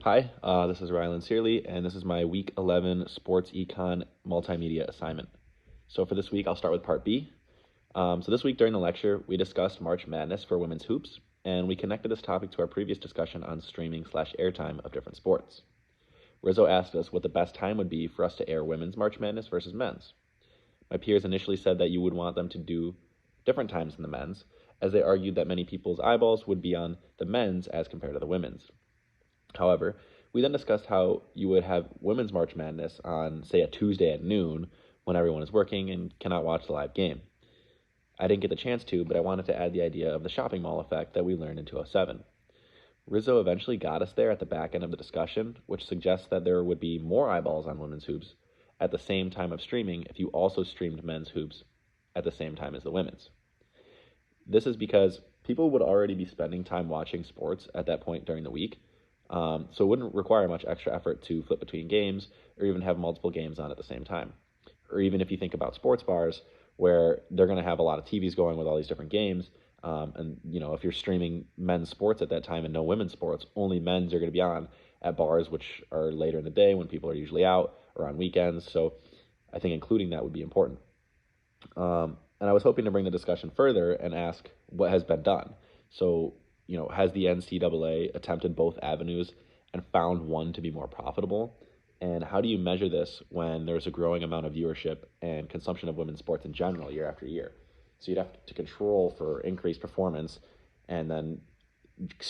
Hi, this is Rylan Searley, and this is my Week 11 Sports Econ Multimedia assignment. So for this week, I'll start with Part B. So this week during the lecture, we discussed March Madness for women's hoops, and we connected this topic to our previous discussion on streaming/airtime of different sports. Rizzo asked us what the best time would be for us to air women's March Madness versus men's. My peers initially said that you would want them to do different times than the men's, as they argued that many people's eyeballs would be on the men's as compared to the women's. However, we then discussed how you would have women's March Madness on, say, a Tuesday at noon when everyone is working and cannot watch the live game. I didn't get the chance to, but I wanted to add the idea of the shopping mall effect that we learned in 207. Rizzo eventually got us there at the back end of the discussion, which suggests that there would be more eyeballs on women's hoops at the same time of streaming if you also streamed men's hoops at the same time as the women's. This is because people would already be spending time watching sports at that point during the week, so it wouldn't require much extra effort to flip between games or even have multiple games on at the same time. Or even if you think about sports bars, where they're going to have a lot of TVs going with all these different games, and if you're streaming men's sports at that time and no women's sports, only men's are going to be on at bars which are later in the day when people are usually out or on weekends. So I think including that would be important. And I was hoping to bring the discussion further and ask what has been done. So, has the NCAA attempted both avenues and found one to be more profitable? And how do you measure this when there's a growing amount of viewership and consumption of women's sports in general year after year? So you'd have to control for increased performance and then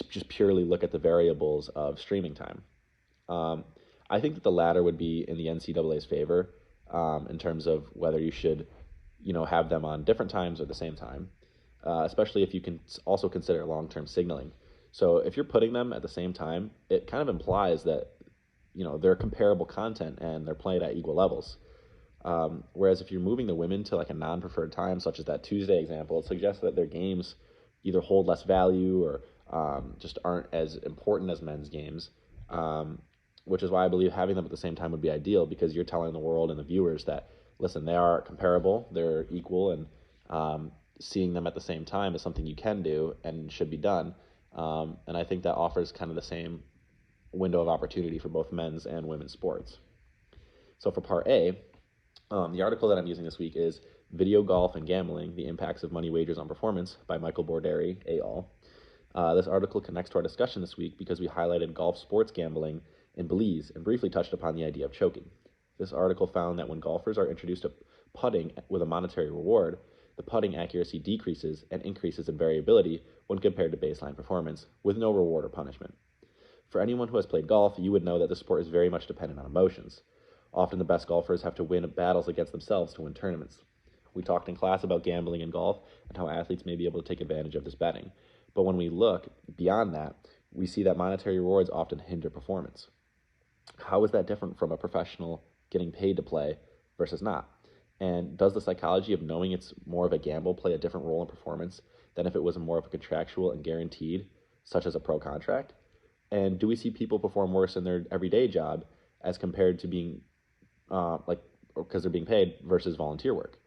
just purely look at the variables of streaming time. I think that the latter would be in the NCAA's favor in terms of whether you should, have them on different times or the same time, especially if you can also consider long-term signaling. So if you're putting them at the same time, it kind of implies that, they're comparable content and they're played at equal levels. Whereas if you're moving the women to like a non-preferred time, such as that Tuesday example, it suggests that their games either hold less value or just aren't as important as men's games, which is why I believe having them at the same time would be ideal, because you're telling the world and the viewers that, listen, they are comparable, they're equal, and seeing them at the same time is something you can do and should be done. And I think that offers kind of the same window of opportunity for both men's and women's sports. So for Part A, the article that I'm using this week is Video Golf and Gambling, the Impacts of Money Wagers on Performance by Michael Borderi et al. This article connects to our discussion this week because we highlighted golf sports gambling in Belize and briefly touched upon the idea of choking. This article found that when golfers are introduced to putting with a monetary reward, the putting accuracy decreases and increases in variability when compared to baseline performance, with no reward or punishment. For anyone who has played golf, you would know that the sport is very much dependent on emotions. Often the best golfers have to win battles against themselves to win tournaments. We talked in class about gambling in golf and how athletes may be able to take advantage of this betting. But when we look beyond that, we see that monetary rewards often hinder performance. How is that different from a professional getting paid to play versus not? And does the psychology of knowing it's more of a gamble play a different role in performance than if it was more of a contractual and guaranteed, such as a pro contract? And do we see people perform worse in their everyday job as compared to being because they're being paid versus volunteer work?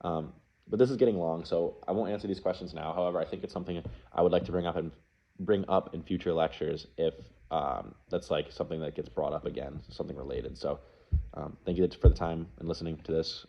But this is getting long, so I won't answer these questions now. However, I think it's something I would like to bring up in future lectures if that's like something that gets brought up again, something related. So thank you for the time and listening to this.